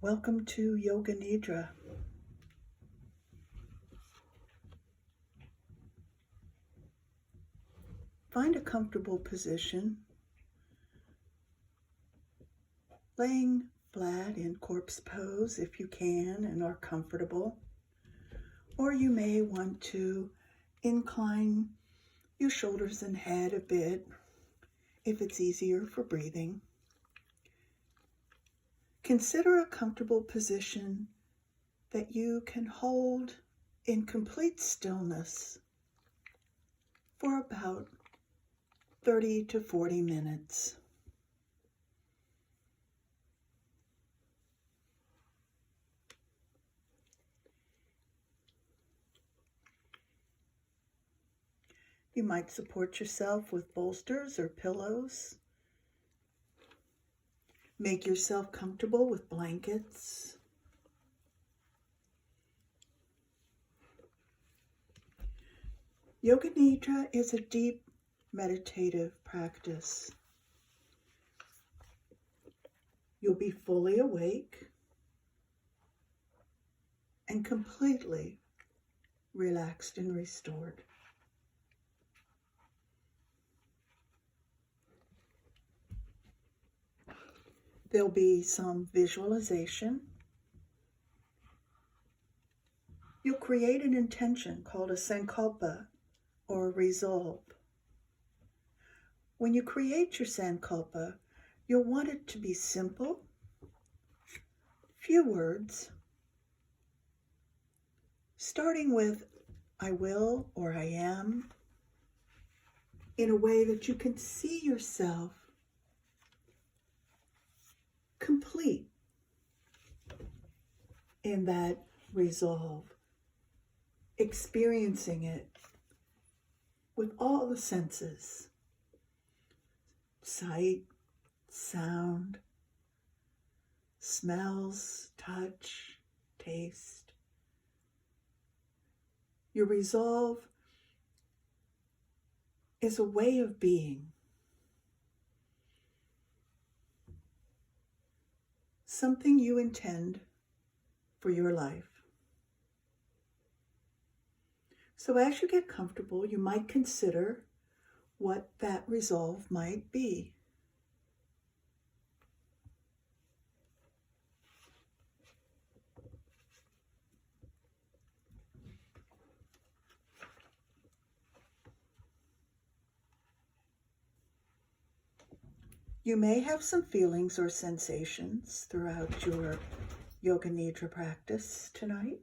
Welcome to Yoga Nidra. Find a comfortable position, laying flat in corpse pose if you can and are comfortable, or you may want to incline your shoulders and head a bit if it's easier for breathing. Consider a comfortable position that you can hold in complete stillness for about 30 to 40 minutes. You might support yourself with bolsters or pillows. Make yourself comfortable with blankets. Yoga Nidra is a deep meditative practice. You'll be fully awake and completely relaxed and restored. There'll be some visualization. You'll create an intention called a Sankalpa or a resolve. When you create your Sankalpa, you'll want it to be simple, few words, starting with I will or I am, in a way that you can see yourself complete in that resolve, experiencing it with all the senses: sight, sound, smells, touch, taste. Your resolve is a way of being, something you intend for your life. So as you get comfortable, you might consider what that resolve might be. You may have some feelings or sensations throughout your Yoga Nidra practice tonight.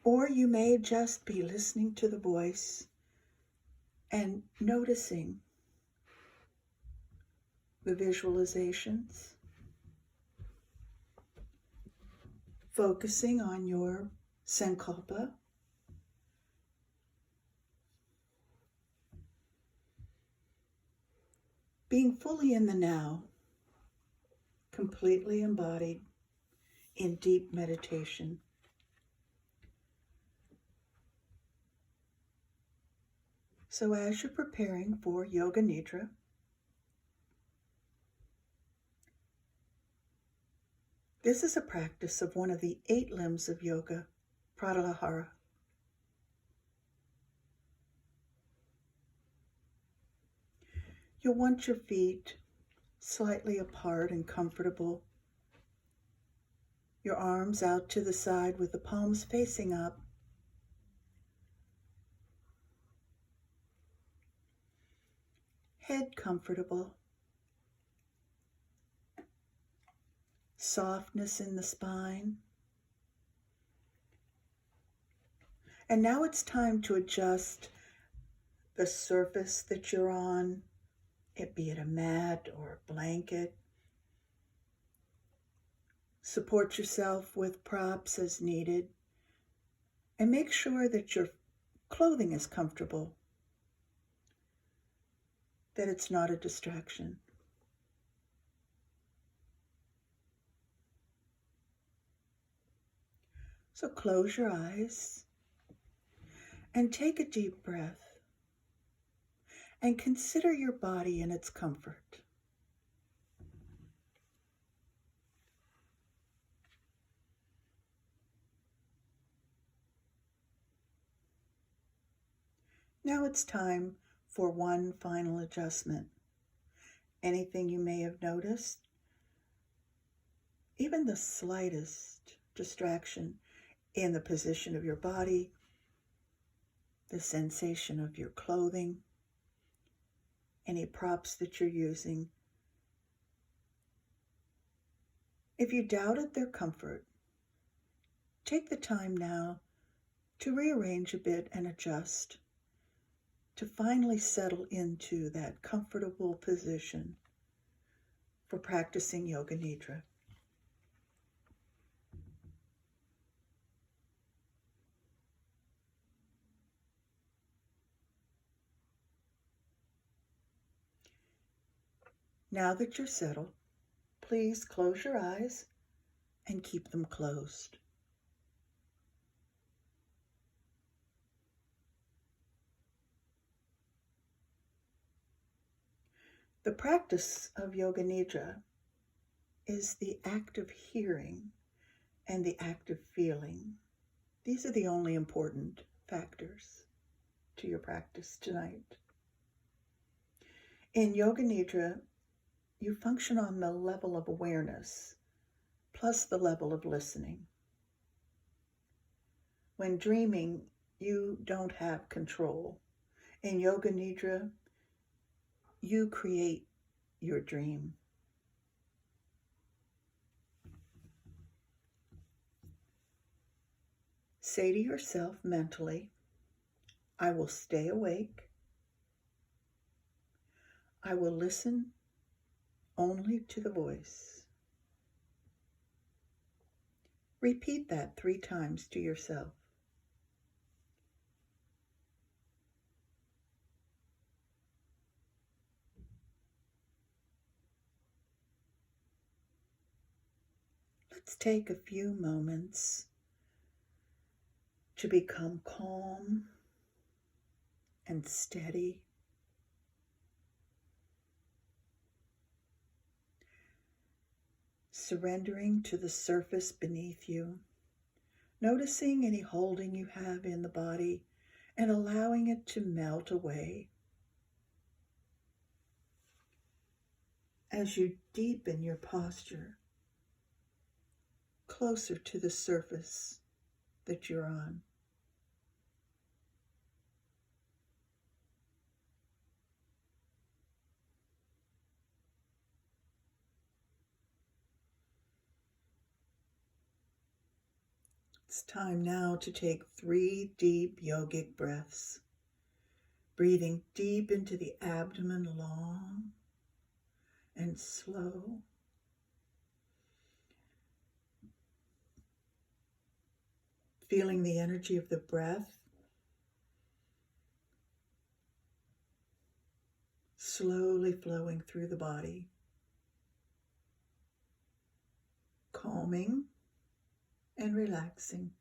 Or you may just be listening to the voice and noticing the visualizations, focusing on your Sankalpa, being fully in the now, completely embodied in deep meditation. So as you're preparing for Yoga Nidra, this is a practice of one of the 8 limbs of yoga, Pratyahara. You'll want your feet slightly apart and comfortable, your arms out to the side with the palms facing up. Head comfortable. Softness in the spine. And now it's time to adjust the surface that you're on, be it a mat or a blanket. Support yourself with props as needed, and make sure that your clothing is comfortable, that it's not a distraction. So close your eyes and take a deep breath and consider your body and its comfort. Now it's time for one final adjustment. Anything you may have noticed, even the slightest distraction in the position of your body, the sensation of your clothing, any props that you're using. If you doubted their comfort, take the time now to rearrange a bit and adjust, to finally settle into that comfortable position for practicing Yoga Nidra. Now that you're settled, please close your eyes and keep them closed. The practice of Yoga Nidra is the act of hearing and the act of feeling. These are the only important factors to your practice tonight. In Yoga Nidra, you function on the level of awareness plus the level of listening. When dreaming, you don't have control. In Yoga Nidra, you create your dream. Say to yourself mentally, I will stay awake. I will listen only to the voice. Repeat that 3 times to yourself. Let's take a few moments to become calm and steady. Surrendering to the surface beneath you, noticing any holding you have in the body and allowing it to melt away. As you deepen your posture closer to the surface that you're on. It's time now to take 3 deep yogic breaths, breathing deep into the abdomen, long and slow. Feeling the energy of the breath slowly flowing through the body, calming and relaxing.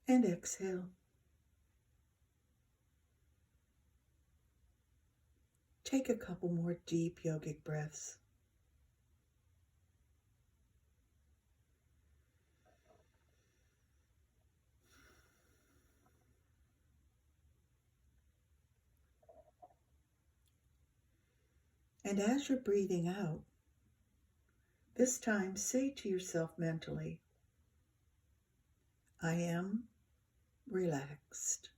And exhale. Take a couple more deep yogic breaths. And as you're breathing out, this time say to yourself mentally, I am relaxed.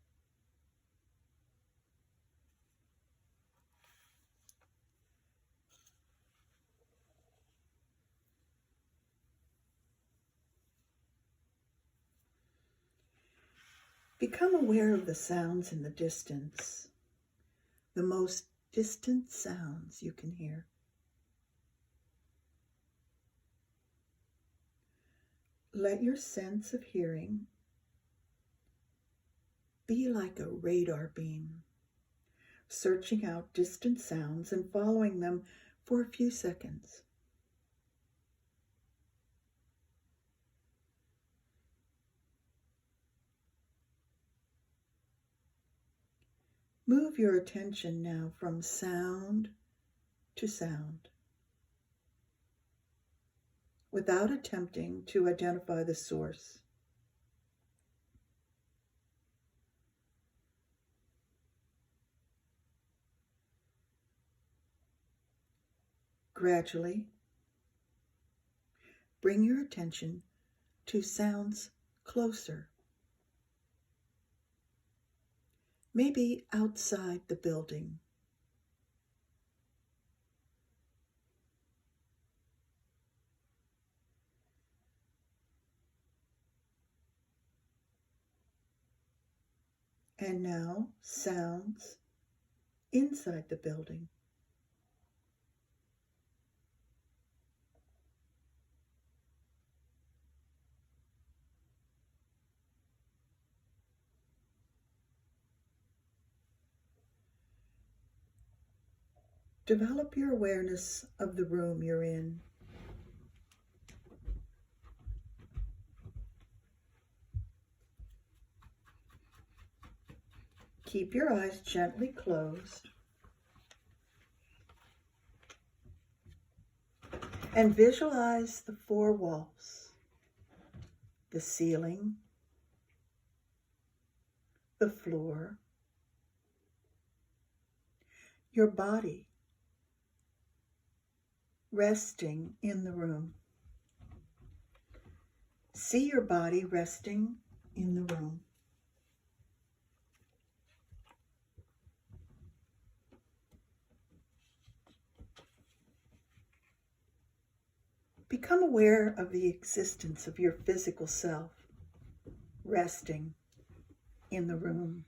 Become aware of the sounds in the distance, the most distant sounds you can hear. Let your sense of hearing be like a radar beam, searching out distant sounds and following them for a few seconds. Move your attention now from sound to sound, without attempting to identify the source. Gradually, bring your attention to sounds closer, maybe outside the building. And now, sounds inside the building. Develop your awareness of the room you're in. Keep your eyes gently closed and visualize the four walls, the ceiling, the floor, your body resting in the room. See your body resting in the room. Become aware of the existence of your physical self resting in the room.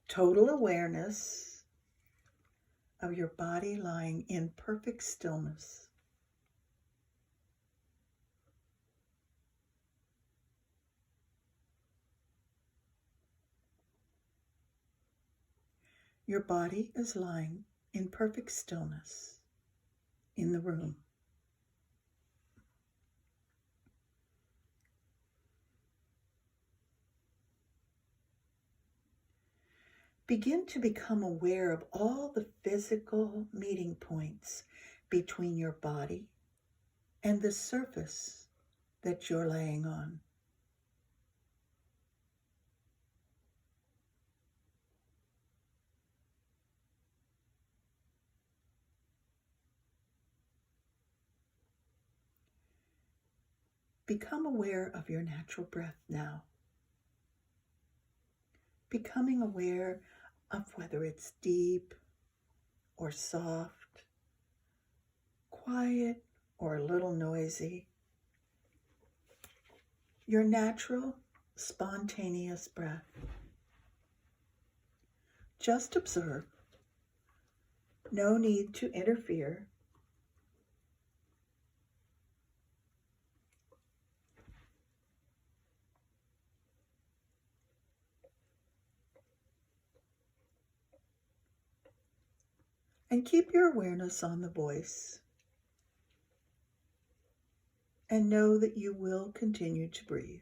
Total awareness of your body lying in perfect stillness. Your body is lying in perfect stillness in the room. Begin to become aware of all the physical meeting points between your body and the surface that you're laying on. Become aware of your natural breath now. Becoming aware of whether it's deep or soft, quiet or a little noisy. Your natural, spontaneous breath. Just observe. No need to interfere. And keep your awareness on the voice. And know that you will continue to breathe.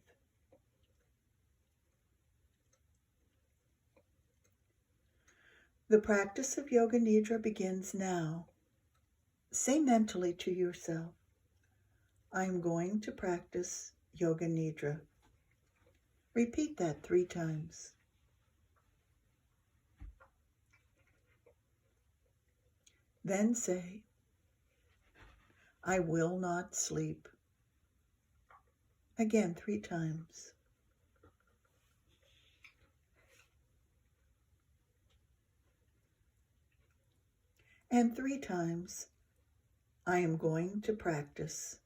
The practice of Yoga Nidra begins now. Say mentally to yourself, I'm going to practice Yoga Nidra. Repeat that 3 times. Then say, I will not sleep. Again 3 times. And 3 times, I am going to practice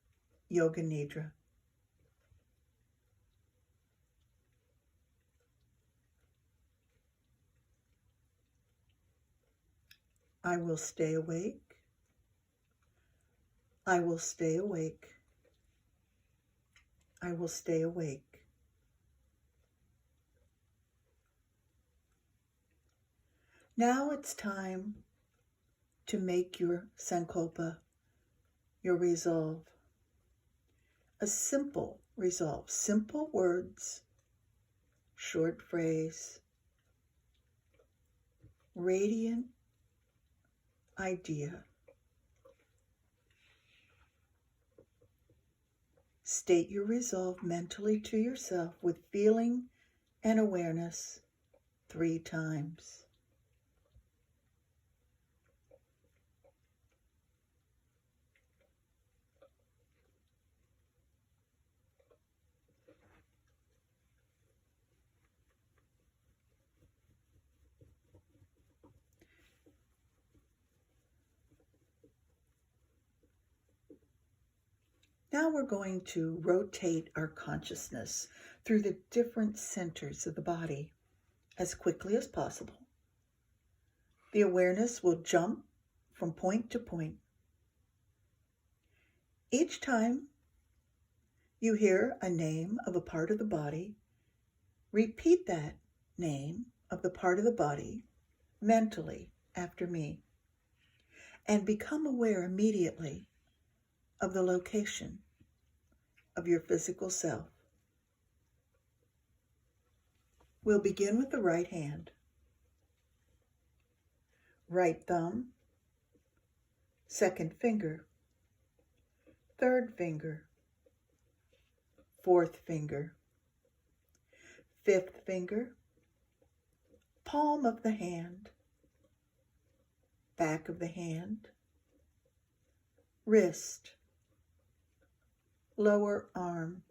Yoga Nidra. I will stay awake. I will stay awake. I will stay awake. Now it's time to make your Sankalpa, your resolve. A simple resolve, simple words, short phrase, radiant idea. State your resolve mentally to yourself with feeling and awareness 3 times. Now we're going to rotate our consciousness through the different centers of the body as quickly as possible. The awareness will jump from point to point. Each time you hear a name of a part of the body, repeat that name of the part of the body mentally after me, and become aware immediately of the location of your physical self. We'll begin with the right hand. Right thumb, second finger, third finger, fourth finger, fifth finger, palm of the hand, back of the hand, wrist, lower arm,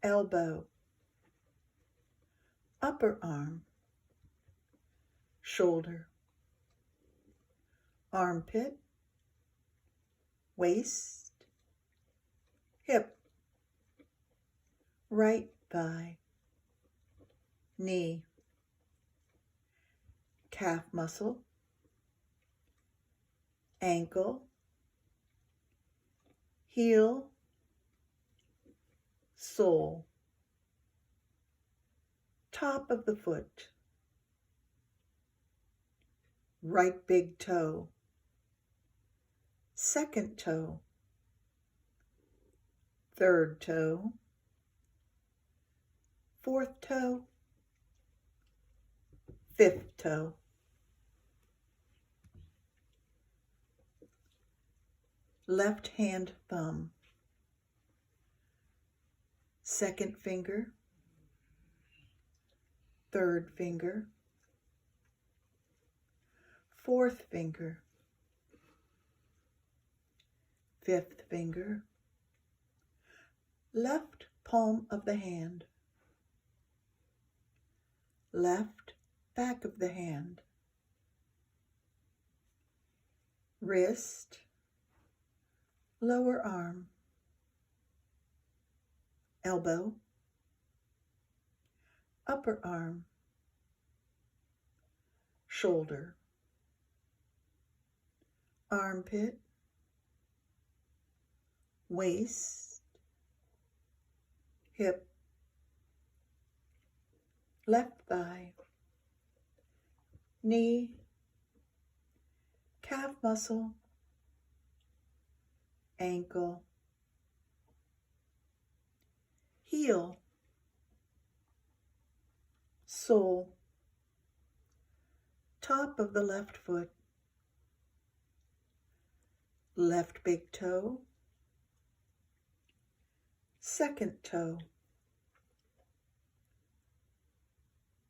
elbow, upper arm, shoulder, armpit, waist, hip, right thigh, knee, calf muscle, ankle, heel, sole, top of the foot, right big toe, second toe, third toe, fourth toe, fifth toe. Left hand thumb, second finger, third finger, fourth finger, fifth finger, left palm of the hand, left back of the hand, wrist, lower arm, elbow, upper arm, shoulder, armpit, waist, hip, left thigh, knee, calf muscle, ankle, heel, sole, top of the left foot, left big toe, second toe,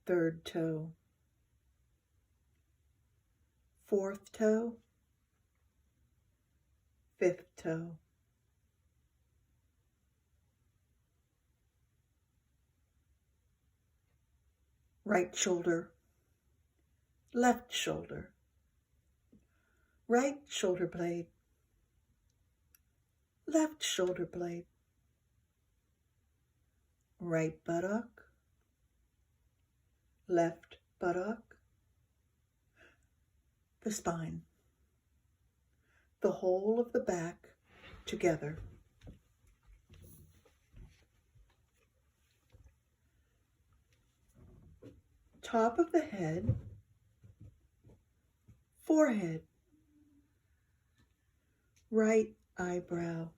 third toe, fourth toe, fifth toe. Right shoulder, left shoulder, right shoulder blade, left shoulder blade, right buttock, left buttock, the spine, the whole of the back together. Top of the head, forehead, right eyebrow,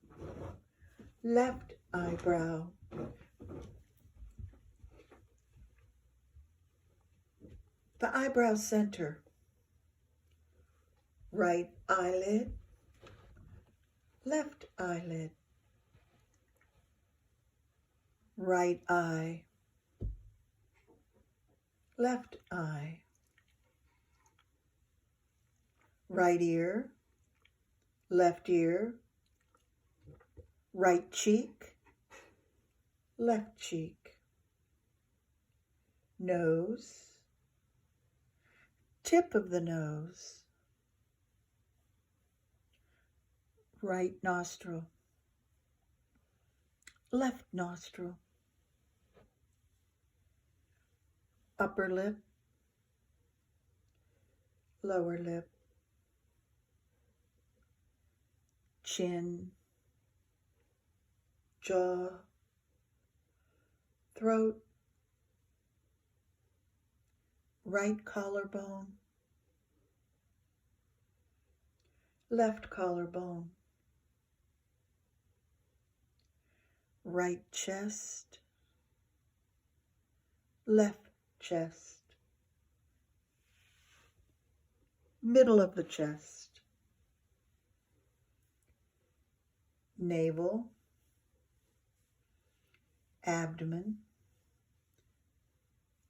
left eyebrow, the eyebrow center, right eyelid, left eyelid, right eye, left eye, right ear, left ear, right cheek, left cheek, nose, tip of the nose, right nostril, left nostril, upper lip, lower lip, chin, jaw, throat, right collarbone, left collarbone, right chest, left chest, middle of the chest, navel, abdomen,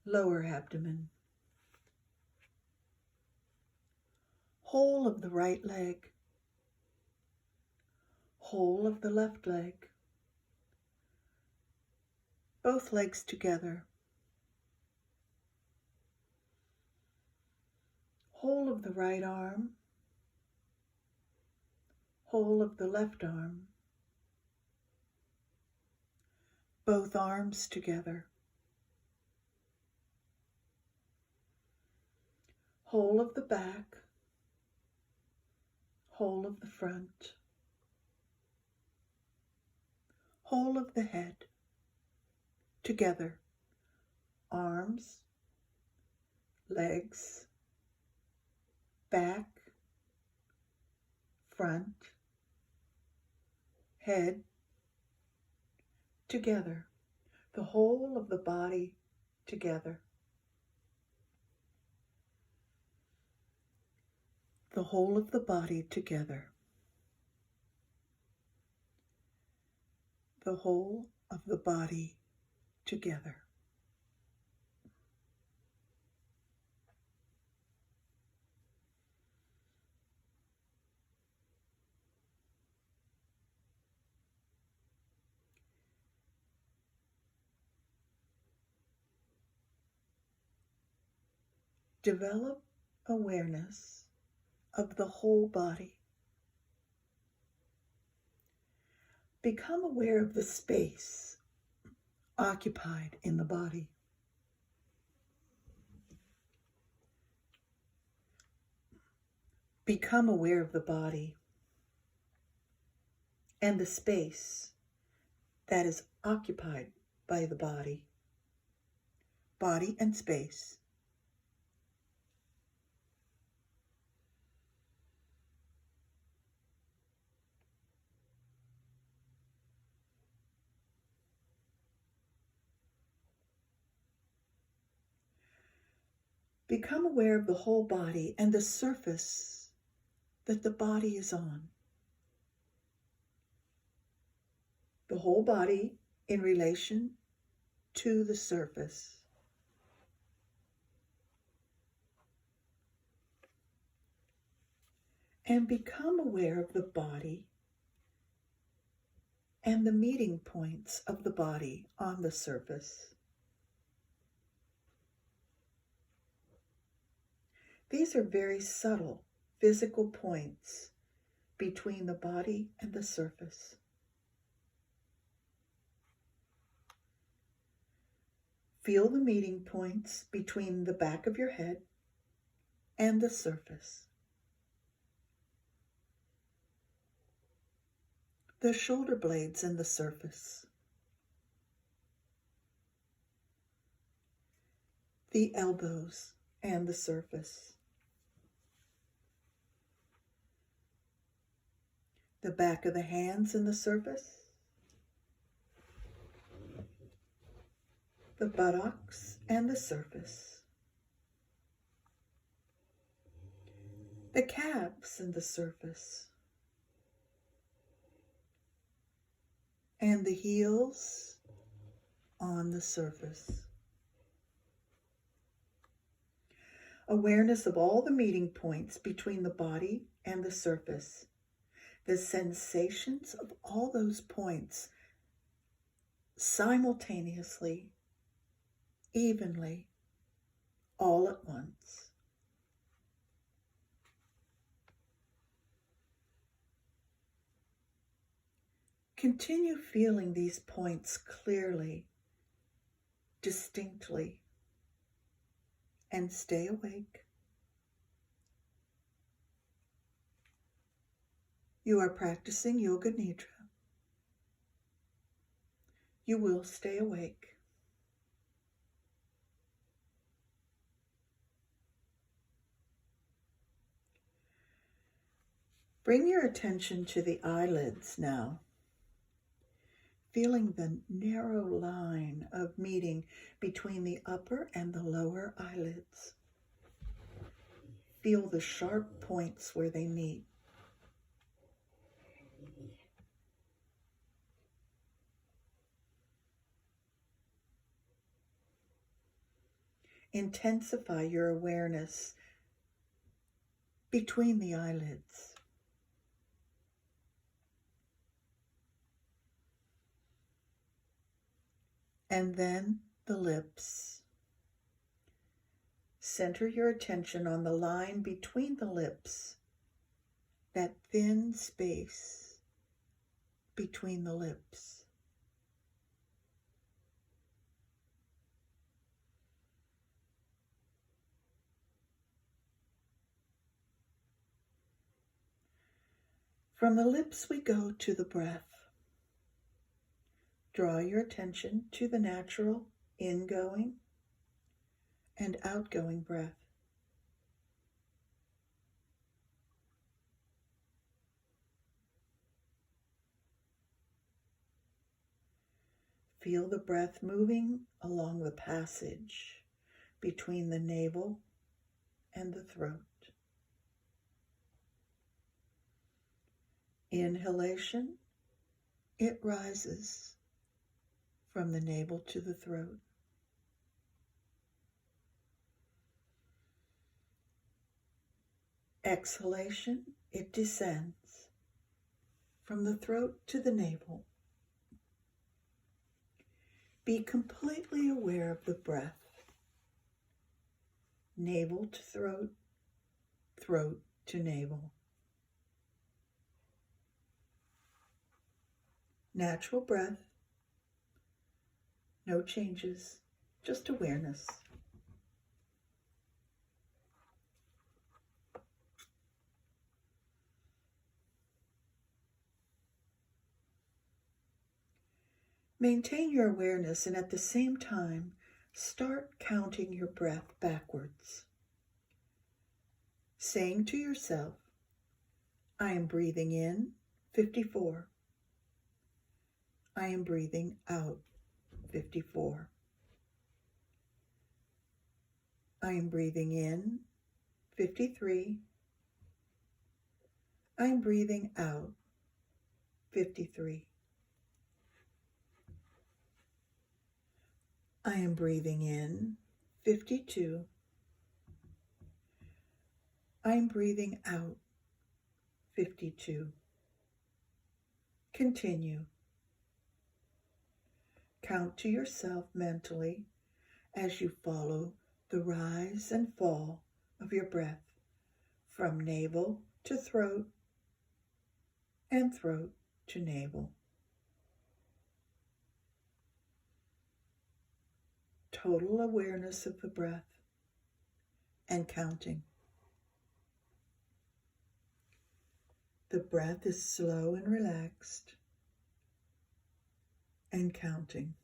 lower abdomen, whole of the right leg, whole of the left leg, both legs together, whole of the right arm, whole of the left arm, both arms together, whole of the back, whole of the front, whole of the head, together, arms, legs, back, front, head, together, the whole of the body together, the whole of the body together, the whole of the body together. Develop awareness of the whole body. Become aware of the space occupied in the body. Become aware of the body and the space that is occupied by the body. Body and space. Become aware of the whole body and the surface that the body is on. The whole body in relation to the surface. And become aware of the body and the meeting points of the body on the surface. These are very subtle physical points between the body and the surface. Feel the meeting points between the back of your head and the surface. The shoulder blades and the surface. The elbows and the surface. The back of the hands and the surface. The buttocks and the surface. The calves and the surface. And the heels on the surface. Awareness of all the meeting points between the body and the surface. The sensations of all those points simultaneously, evenly, all at once. Continue feeling these points clearly, distinctly, and stay awake. You are practicing Yoga Nidra. You will stay awake. Bring your attention to the eyelids now, feeling the narrow line of meeting between the upper and the lower eyelids. Feel the sharp points where they meet. Intensify your awareness between the eyelids. And then the lips. Center your attention on the line between the lips, that thin space between the lips. From the lips we go to the breath. Draw your attention to the natural ingoing and outgoing breath. Feel the breath moving along the passage between the navel and the throat. Inhalation, it rises from the navel to the throat. Exhalation, it descends from the throat to the navel. Be completely aware of the breath. Navel to throat, throat to navel. Natural breath, no changes, just awareness. Maintain your awareness and at the same time, start counting your breath backwards. Saying to yourself, I am breathing in 54. I am breathing out 54. I am breathing in 53. I am breathing out 53. I am breathing in 52. I am breathing out 52. Continue. Count to yourself mentally as you follow the rise and fall of your breath from navel to throat and throat to navel. Total awareness of the breath and counting. The breath is slow and relaxed and counting.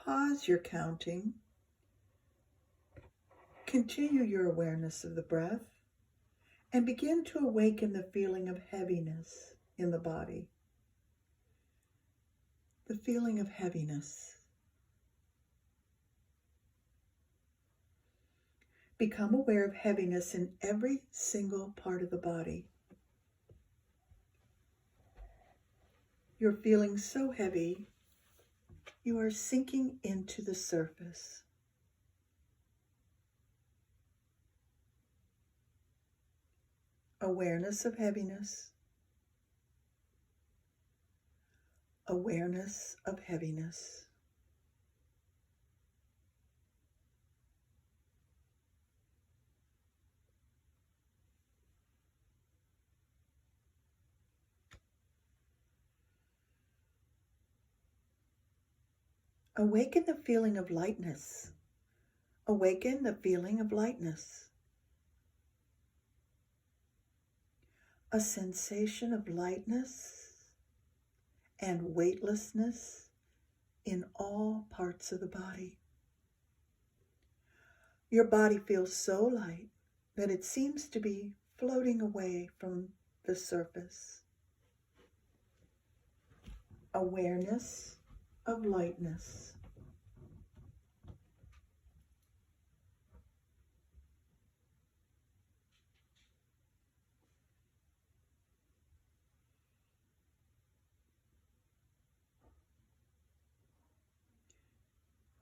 Pause your counting. Continue your awareness of the breath and begin to awaken the feeling of heaviness in the body. the feeling of heaviness. Become aware of heaviness in every single part of the body. You're feeling so heavy, you are sinking into the surface. Awareness of heaviness. Awareness of heaviness. Awaken the feeling of lightness. Awaken the feeling of lightness. A sensation of lightness and weightlessness in all parts of the body. Your body feels so light that it seems to be floating away from the surface. Awareness of lightness.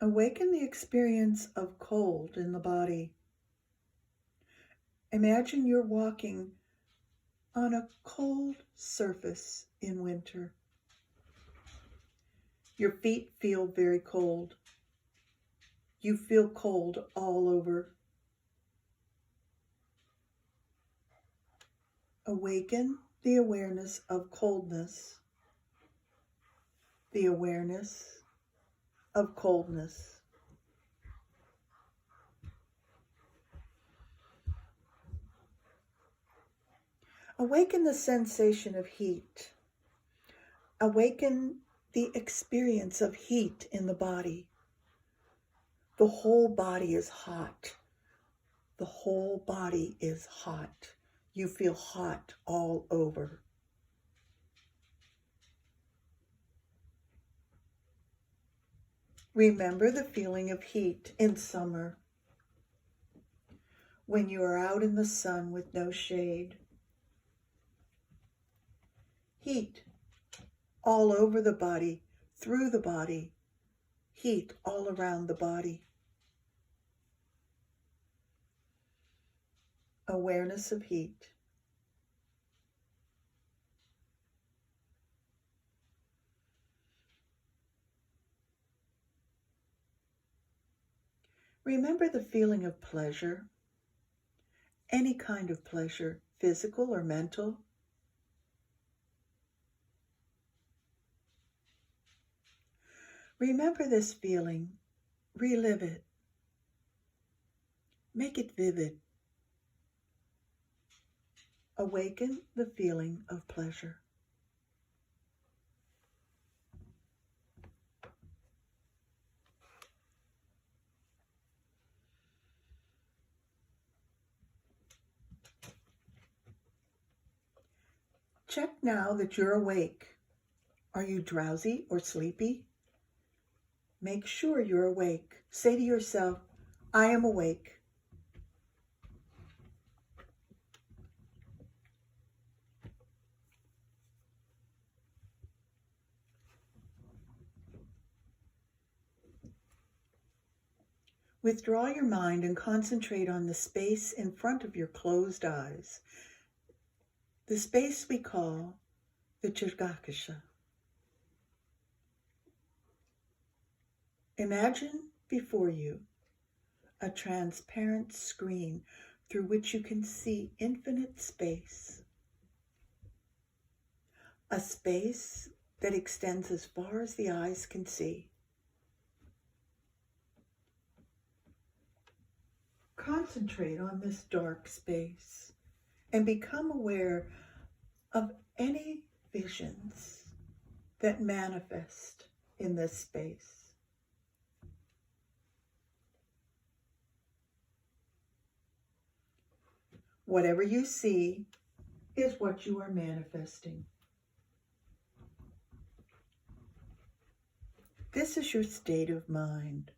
Awaken the experience of cold in the body. Imagine you're walking on a cold surface in winter. Your feet feel very cold. You feel cold all over. Awaken the awareness of coldness. The awareness of coldness. Awaken the sensation of heat. Awaken the experience of heat in the body. The whole body is hot. The whole body is hot. You feel hot all over. Remember the feeling of heat in summer, when you are out in the sun with no shade. Heat all over the body, through the body, heat all around the body. Awareness of heat. Remember the feeling of pleasure, any kind of pleasure, physical or mental. Remember this feeling, relive it, make it vivid. Awaken the feeling of pleasure. Check now that you're awake. Are you drowsy or sleepy? Make sure you're awake. Say to yourself, I am awake. Withdraw your mind and concentrate on the space in front of your closed eyes. The space we call the Jirgakasha. Imagine before you a transparent screen through which you can see infinite space. A space that extends as far as the eyes can see. Concentrate on this dark space and become aware of any visions that manifest in this space. Whatever you see is what you are manifesting. This is your state of mind.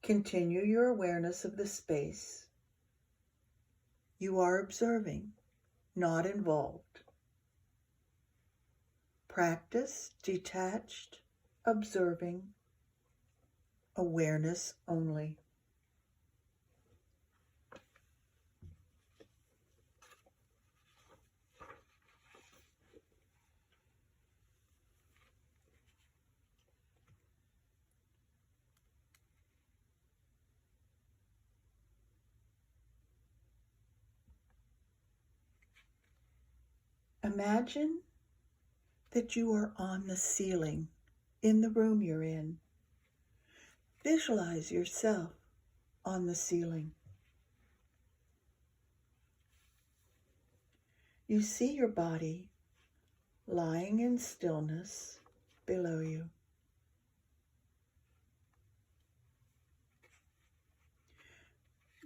Continue your awareness of the space. You are observing, not involved. Practice detached, observing, awareness only. Imagine that you are on the ceiling in the room you're in. Visualize yourself on the ceiling. You see your body lying in stillness below you.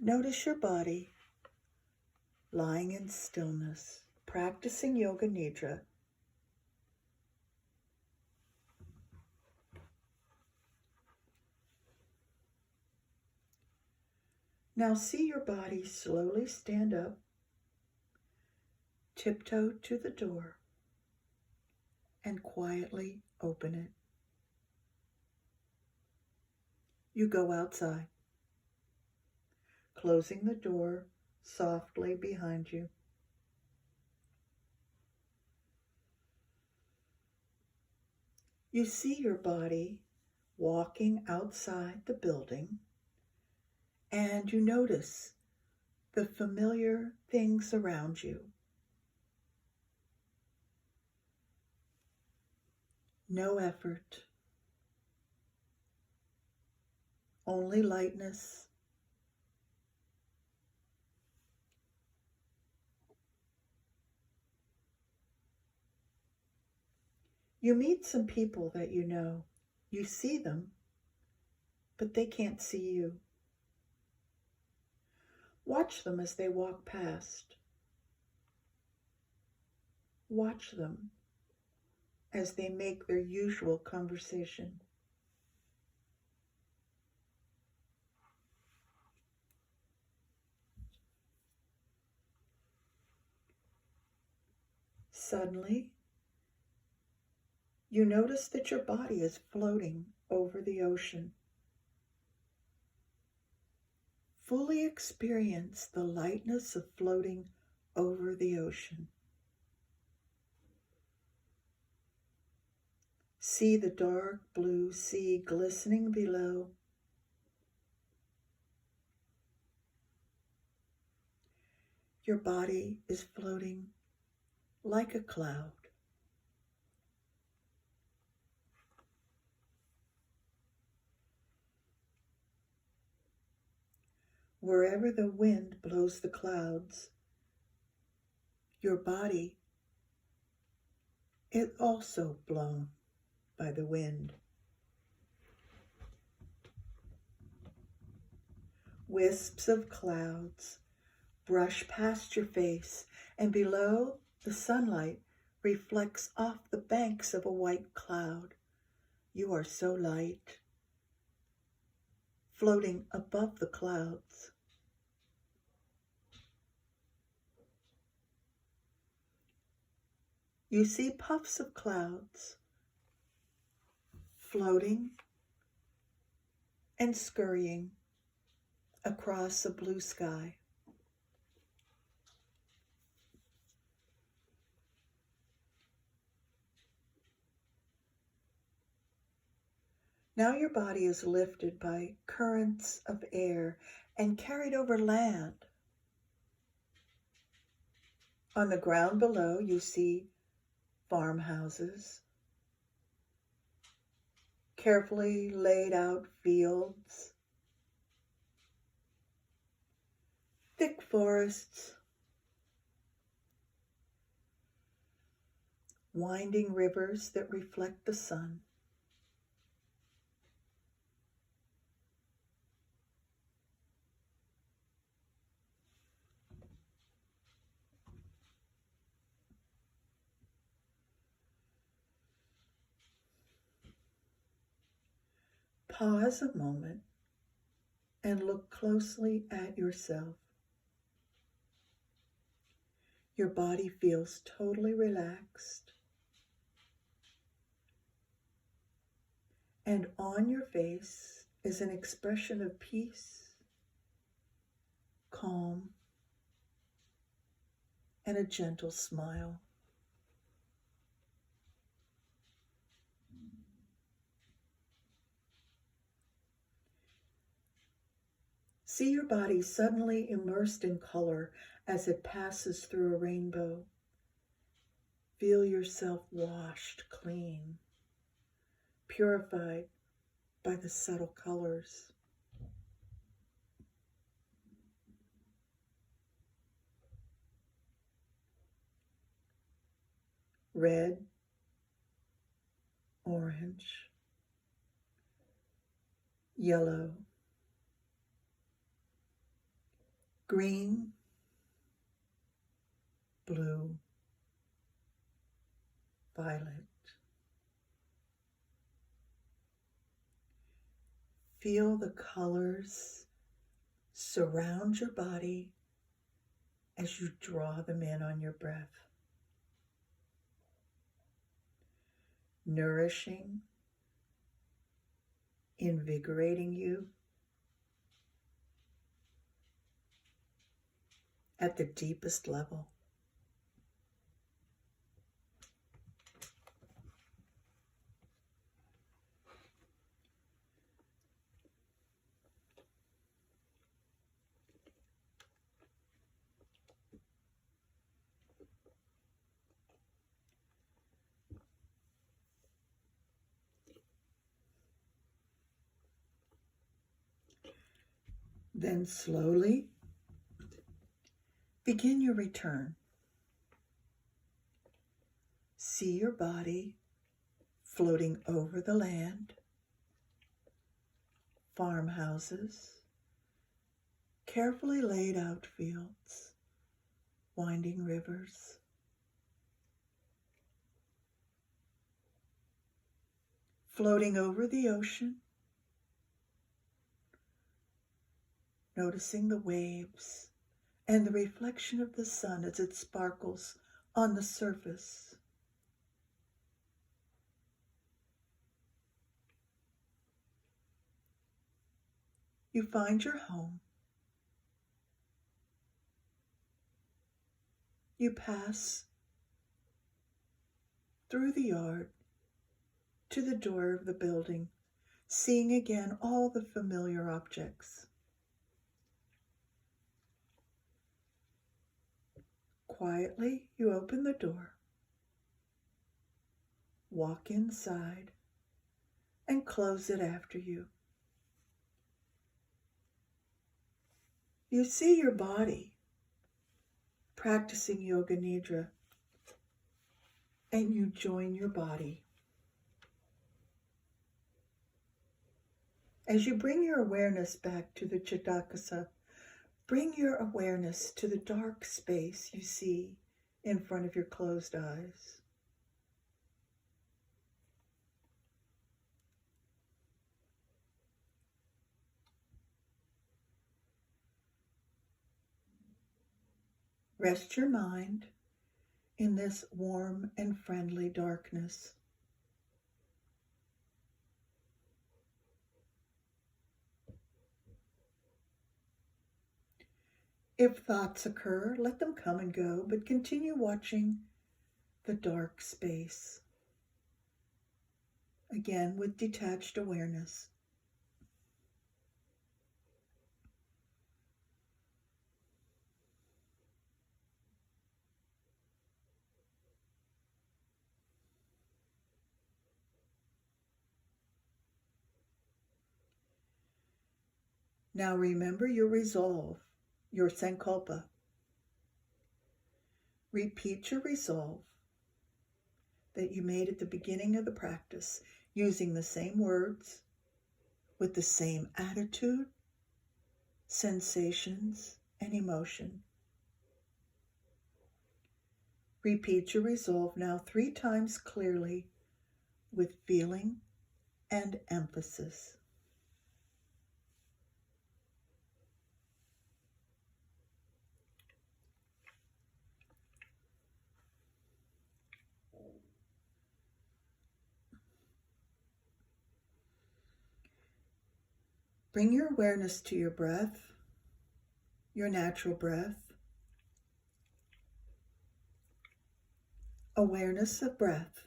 Notice your body lying in stillness, practicing Yoga Nidra. Now see your body slowly stand up, tiptoe to the door, and quietly open it. You go outside, closing the door softly behind you. You see your body walking outside the building, and you notice the familiar things around you. No effort, only lightness. You meet some people that you know. You see them, but they can't see you. Watch them as they walk past. Watch them as they make their usual conversation. Suddenly, you notice that your body is floating over the ocean. Fully experience the lightness of floating over the ocean. See the dark blue sea glistening below. Your body is floating like a cloud. Wherever the wind blows the clouds, your body is also blown by the wind. Wisps of clouds brush past your face, and below, the sunlight reflects off the banks of a white cloud. You are so light, floating above the clouds. You see puffs of clouds floating and scurrying across a blue sky. Now your body is lifted by currents of air and carried over land. On the ground below, you see farmhouses, carefully laid out fields, thick forests, winding rivers that reflect the sun. Pause a moment and look closely at yourself. Your body feels totally relaxed, and on your face is an expression of peace, calm, and a gentle smile. See your body suddenly immersed in color as it passes through a rainbow. Feel yourself washed clean, purified by the subtle colors. Red, orange, yellow, green, blue, violet. Feel the colors surround your body as you draw them in on your breath. Nourishing, invigorating you at the deepest level. Then slowly begin your return. See your body floating over the land, farmhouses, carefully laid out fields, winding rivers. Floating over the ocean, noticing the waves and the reflection of the sun as it sparkles on the surface. You find your home. You pass through the yard to the door of the building, seeing again all the familiar objects. Quietly, you open the door, walk inside, and close it after you. You see your body practicing Yoga Nidra, and you join your body. As you bring your awareness back to the Chitakasa, bring your awareness to the dark space you see in front of your closed eyes. Rest your mind in this warm and friendly darkness. If thoughts occur, let them come and go, but continue watching the dark space. Again, with detached awareness. Now remember your resolve, your Sankalpa. Repeat your resolve that you made at the beginning of the practice, using the same words, with the same attitude, sensations, and emotion. Repeat your resolve now 3 times clearly, with feeling and emphasis. Bring your awareness to your breath, your natural breath. Awareness of breath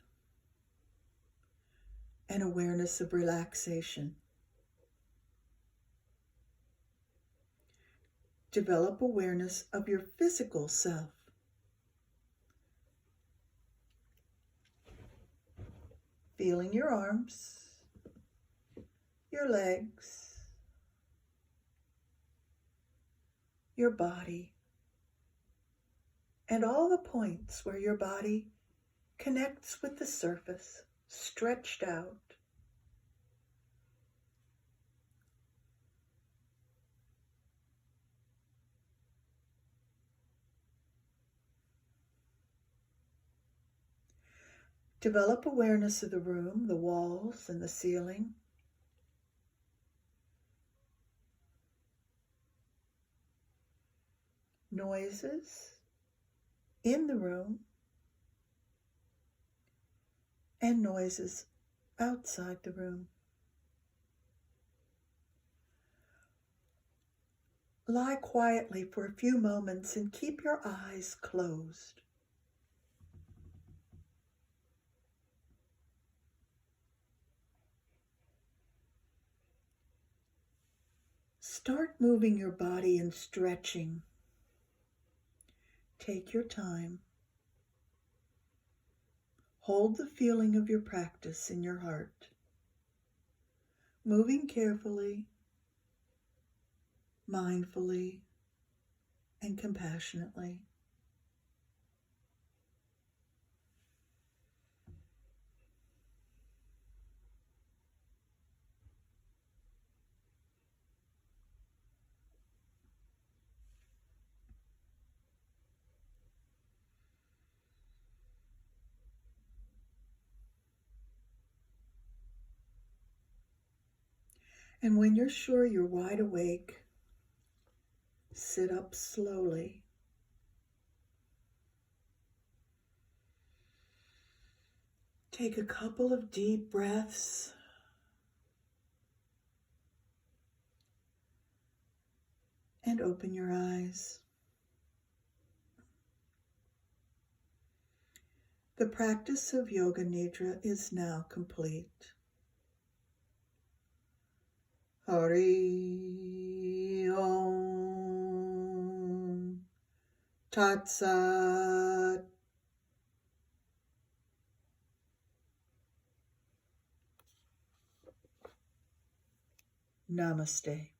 and awareness of relaxation. Develop awareness of your physical self. Feeling your arms, your legs, your body, and all the points where your body connects with the surface, stretched out. Develop awareness of the room, the walls, and the ceiling. Noises in the room and noises outside the room. Lie quietly for a few moments and keep your eyes closed. Start moving your body and stretching. Take your time. Hold the feeling of your practice in your heart, moving carefully, mindfully, and compassionately. And when you're sure you're wide awake, sit up slowly. Take a couple of deep breaths. And open your eyes. The practice of Yoga Nidra is now complete. Hari Om Tat Sat. Namaste.